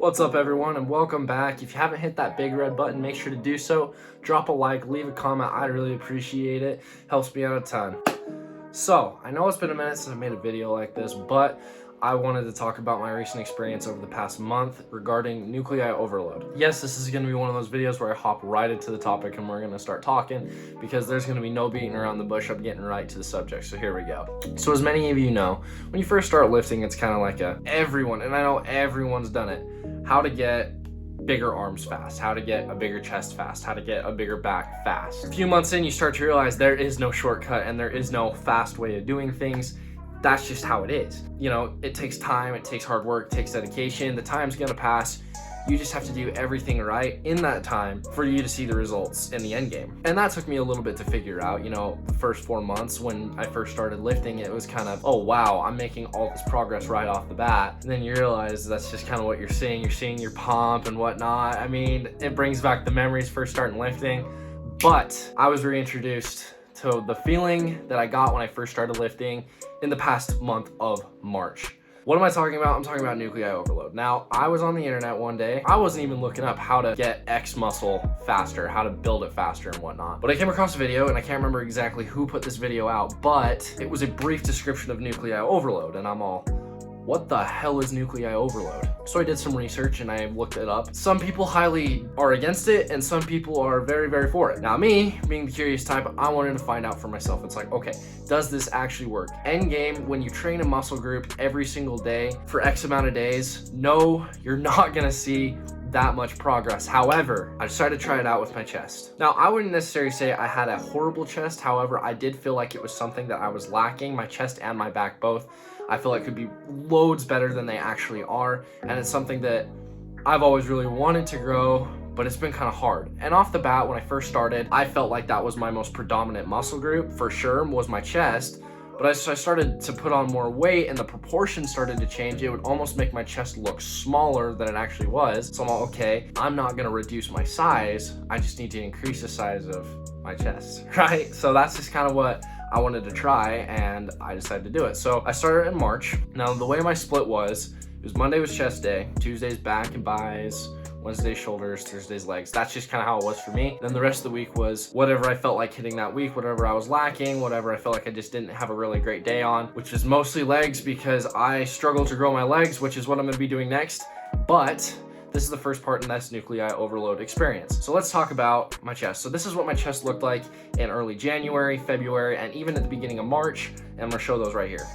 What's up everyone and welcome back. If you haven't hit that big red button, make sure to do so. Drop a like, leave a comment, I'd really appreciate it. Helps me out a ton. So, I know it's been a minute since I made a video like this, but I wanted to talk about my recent experience over the past month regarding nuclei overload. Yes, this is going to be one of those videos where I hop right into the topic and we're going to start talking because there's going to be no beating around the bush. I'm getting right to the subject, so here we go. So as many of you know, when you first start lifting, it's kind of like everyone, and I know everyone's done it, how to get bigger arms fast, how to get a bigger chest fast, how to get a bigger back fast. A few months in, you start to realize there is no shortcut and there is no fast way of doing things. That's just how it is. You know, it takes time, it takes hard work, it takes dedication. The time's gonna pass. You just have to do everything right in that time for you to see the results in the end game. And that took me a little bit to figure out. You know, the first 4 months when I first started lifting, it was kind of, oh wow, I'm making all this progress right off the bat. And then you realize that's just kind of what you're seeing. You're seeing your pump and whatnot. I mean, it brings back the memories first starting lifting. But I was reintroduced to the feeling that I got when I first started lifting in the past month of March. What am I talking about? I'm talking about nuclei overload. Now, I was on the internet one day. I wasn't even looking up how to get X muscle faster, how to build it faster and whatnot. But I came across a video, and I can't remember exactly who put this video out, but it was a brief description of nuclei overload, and I'm all, what the hell is nuclei overload? So I did some research and I looked it up. Some people highly are against it and some people are very, very for it. Now me, being the curious type, I wanted to find out for myself. It's like, okay, does this actually work? End game, when you train a muscle group every single day for X amount of days, no, you're not gonna see that much progress. However, I decided to try it out with my chest. Now, I wouldn't necessarily say I had a horrible chest. However, I did feel like it was something that I was lacking, my chest and my back both. I feel like could be loads better than they actually are. And it's something that I've always really wanted to grow, but it's been kind of hard. And off the bat, when I first started, I felt like that was my most predominant muscle group for sure, was my chest. But as I started to put on more weight and the proportions started to change, it would almost make my chest look smaller than it actually was. So I'm all, okay, I'm not gonna reduce my size. I just need to increase the size of my chest, right? So that's just kind of what I wanted to try, and I decided to do it. So I started in March. Now, the way my split was, it was Monday was chest day, Tuesday's back and buys, Wednesday shoulders, Thursday's legs. That's just kind of how it was for me. Then the rest of the week was whatever I felt like hitting that week, whatever I was lacking, whatever I felt like I just didn't have a really great day on, which is mostly legs because I struggle to grow my legs, which is what I'm gonna be doing next. But this is the first part in this nuclei overload experience. So let's talk about my chest. So this is what my chest looked like in early January, February, and even at the beginning of March. And I'm gonna show those right here.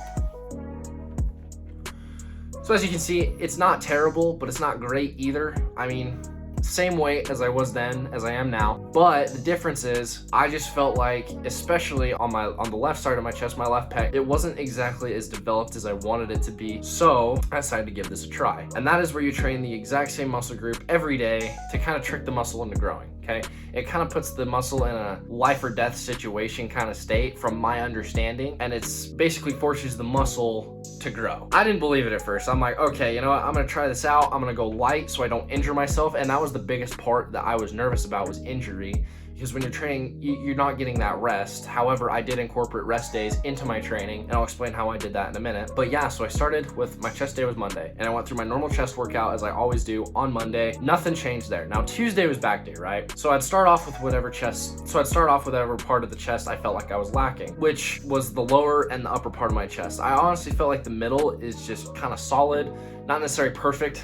So as you can see, it's not terrible, but it's not great either. I mean, same weight as I was then as I am now, but the difference is I just felt like, especially on the left side of my chest, my left pec, it wasn't exactly as developed as I wanted it to be. So I decided to give this a try. And that is where you train the exact same muscle group every day to kind of trick the muscle into growing. Okay, it kind of puts the muscle in a life or death situation kind of state from my understanding, and it's basically forces the muscle to grow. I didn't believe it at first. I'm like, okay, you know what, I'm gonna try this out. I'm gonna go light so I don't injure myself. And that was the biggest part that I was nervous about, was injury. Because when you're training, you're not getting that rest. However, I did incorporate rest days into my training, and I'll explain how I did that in a minute. But yeah, so I started with my chest day was Monday, and I went through my normal chest workout as I always do on Monday. Nothing changed there. Now Tuesday was back day, right? So I'd start off with whatever part of the chest I felt like I was lacking, which was the lower and the upper part of my chest. I honestly felt like the middle is just kind of solid, not necessarily perfect.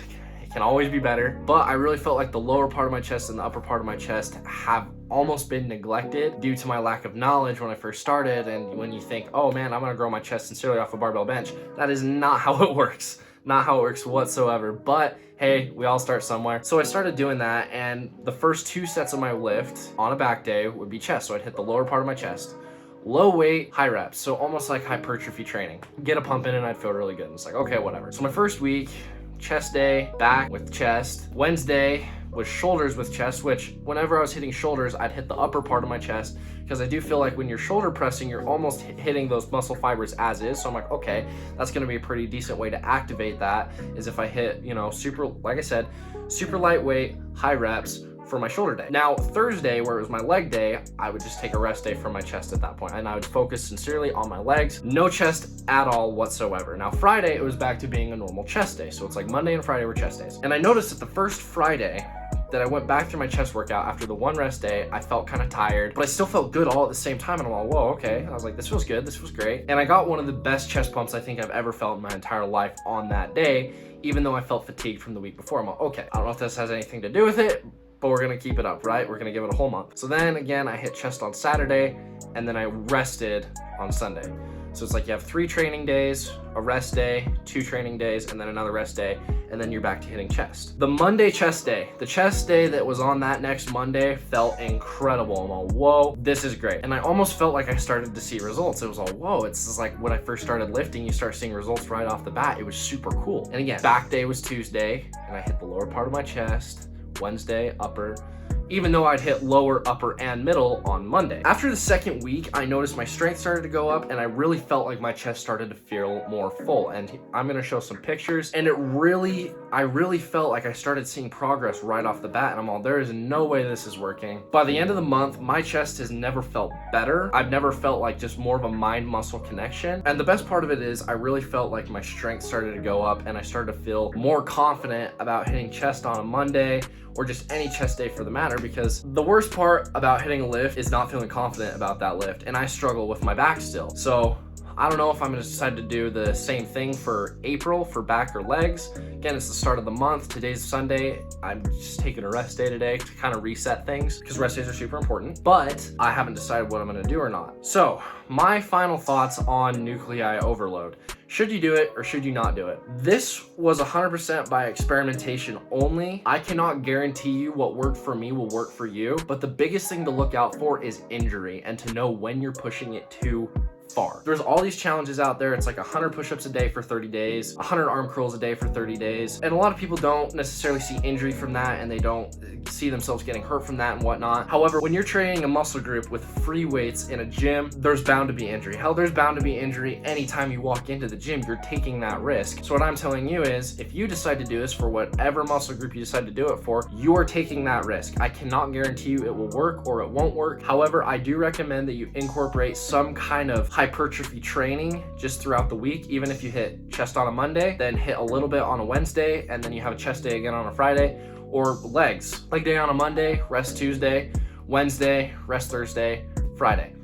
Can always be better, but I really felt like the lower part of my chest and the upper part of my chest have almost been neglected due to my lack of knowledge when I first started. And when you think, oh man, I'm gonna grow my chest sincerely off a barbell bench, that is not how it works. Not how it works whatsoever, but hey, we all start somewhere. So I started doing that, and the first 2 sets of my lift on a back day would be chest. So I'd hit the lower part of my chest, low weight, high reps. So almost like hypertrophy training. Get a pump in and I'd feel really good. And it's like, okay, whatever. So my first week, chest day, back with chest. Wednesday was shoulders with chest, which whenever I was hitting shoulders, I'd hit the upper part of my chest because I do feel like when you're shoulder pressing, you're almost hitting those muscle fibers as is. So I'm like, okay, that's gonna be a pretty decent way to activate that, is if I hit, you know, super, like I said, super lightweight, high reps for my shoulder day. Now, Thursday, where it was my leg day, I would just take a rest day from my chest at that point, and I would focus sincerely on my legs, no chest at all whatsoever. Now, Friday, it was back to being a normal chest day. So it's like Monday and Friday were chest days. And I noticed that the first Friday that I went back to my chest workout after the one rest day, I felt kind of tired, but I still felt good all at the same time. And I'm like, whoa, okay. I was like, this feels good. This feels great. And I got one of the best chest pumps I think I've ever felt in my entire life on that day, even though I felt fatigued from the week before. I'm like, okay, I don't know if this has anything to do with it, but we're gonna keep it up, right? We're gonna give it a whole month. So then again, I hit chest on Saturday, and then I rested on Sunday. So it's like you have 3 training days, a rest day, 2 training days, and then another rest day, and then you're back to hitting chest. The Monday chest day, the chest day that was on that next Monday felt incredible. I'm all, whoa, this is great. And I almost felt like I started to see results. It was all, whoa, it's just like when I first started lifting, you start seeing results right off the bat. It was super cool. And again, back day was Tuesday, and I hit the lower part of my chest, Wednesday, upper, even though I'd hit lower, upper, and middle on Monday. After the second week, I noticed my strength started to go up, and I really felt like my chest started to feel more full. And I'm gonna show some pictures, and I really felt like I started seeing progress right off the bat, and I'm all, there is no way this is working. By the end of the month, my chest has never felt better. I've never felt like just more of a mind-muscle connection. And the best part of it is I really felt like my strength started to go up, and I started to feel more confident about hitting chest on a Monday, or just any chest day for the matter, because the worst part about hitting a lift is not feeling confident about that lift, and I struggle with my back still. So I don't know if I'm gonna decide to do the same thing for April for back or legs. Again, it's the start of the month. Today's Sunday. I'm just taking a rest day today to kind of reset things, because rest days are super important, but I haven't decided what I'm gonna do or not. So my final thoughts on nuclei overload. Should you do it or should you not do it? This was 100% by experimentation only. I cannot guarantee you what worked for me will work for you, but the biggest thing to look out for is injury and to know when you're pushing it too far. There's all these challenges out there. It's like 100 push-ups a day for 30 days, 100 arm curls a day for 30 days. And a lot of people don't necessarily see injury from that, and they don't see themselves getting hurt from that and whatnot. However, when you're training a muscle group with free weights in a gym, there's bound to be injury. Hell, there's bound to be injury anytime you walk into the gym. You're taking that risk. So what I'm telling you is, if you decide to do this for whatever muscle group you decide to do it for, you are taking that risk. I cannot guarantee you it will work or it won't work. However, I do recommend that you incorporate some kind of hypertrophy training just throughout the week. Even if you hit chest on a Monday, then hit a little bit on a Wednesday, and then you have a chest day again on a Friday, or legs. Leg day on a Monday, rest Tuesday, Wednesday, rest Thursday, Friday.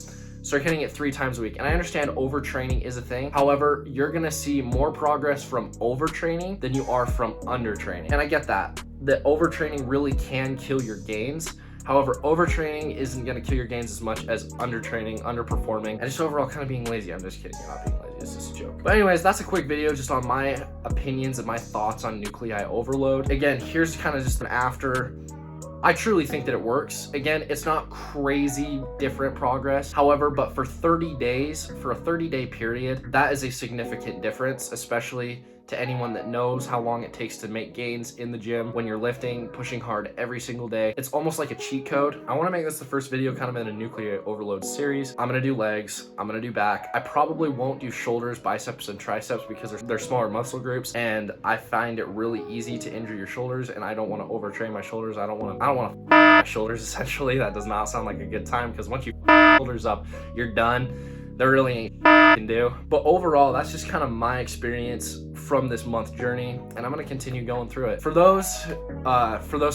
Start hitting it 3 times a week. And I understand overtraining is a thing. However, you're gonna see more progress from overtraining than you are from undertraining. And I get that. The overtraining really can kill your gains. However, overtraining isn't gonna kill your gains as much as undertraining, underperforming, and just overall kind of being lazy. I'm just kidding, you're not being lazy, it's just a joke. But anyways, that's a quick video just on my opinions and my thoughts on nuclei overload. Again, here's kind of just an after. I truly think that it works. Again, it's not crazy different progress. However, but for 30 days, for a 30-day period, that is a significant difference, especially to anyone that knows how long it takes to make gains in the gym when you're lifting, pushing hard every single day. It's almost like a cheat code. I wanna make this the first video kind of in a nuclei overload series. I'm gonna do legs, I'm gonna do back. I probably won't do shoulders, biceps, and triceps because they're smaller muscle groups, and I find it really easy to injure your shoulders, and I don't wanna overtrain my shoulders. I don't wanna my shoulders, essentially. That does not sound like a good time, because once you shoulders up, you're done. There really ain't you can do. But overall, that's just kind of my experience from this month journey, and I'm gonna continue going through it. For those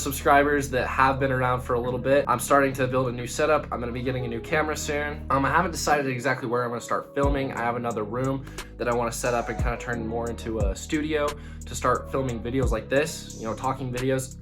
subscribers that have been around for a little bit, I'm starting to build a new setup. I'm gonna be getting a new camera soon. I haven't decided exactly where I'm gonna start filming. I have another room that I wanna set up and kind of turn more into a studio to start filming videos like this, you know, talking videos.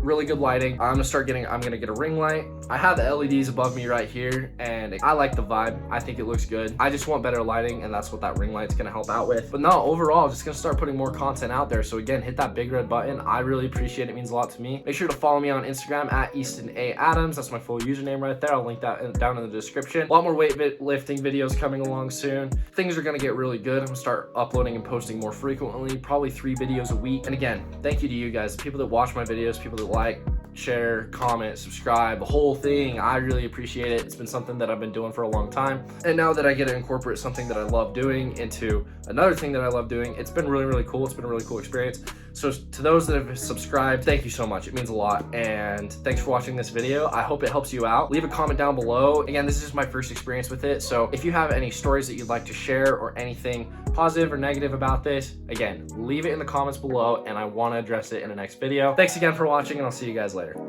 Really good lighting. I'm gonna get a ring light. I have the LEDs above me right here, and I like the vibe. I think it looks good. I just want better lighting, and that's what that ring light's gonna help out with. But no, overall, just gonna start putting more content out there. So again, hit that big red button. I really appreciate it. It means a lot to me. Make sure to follow me on Instagram at Easton A. Adams. That's my full username right there. I'll link that down in the description. A lot more weightlifting videos coming along soon. Things are gonna get really good. I'm gonna start uploading and posting more frequently, probably 3 videos a week. And again, thank you to you guys, people that watch my videos, people that like, share, comment, subscribe, the whole thing. I really appreciate it. It's been something that I've been doing for a long time, and now that I get to incorporate something that I love doing into another thing that I love doing, it's been really, really cool. It's been a really cool experience. So to those that have subscribed, thank you so much. It means a lot. And thanks for watching this video. I hope it helps you out. Leave a comment down below. Again, this is just my first experience with it. So if you have any stories that you'd like to share or anything positive or negative about this, again, leave it in the comments below and I want to address it in the next video. Thanks again for watching and I'll see you guys later.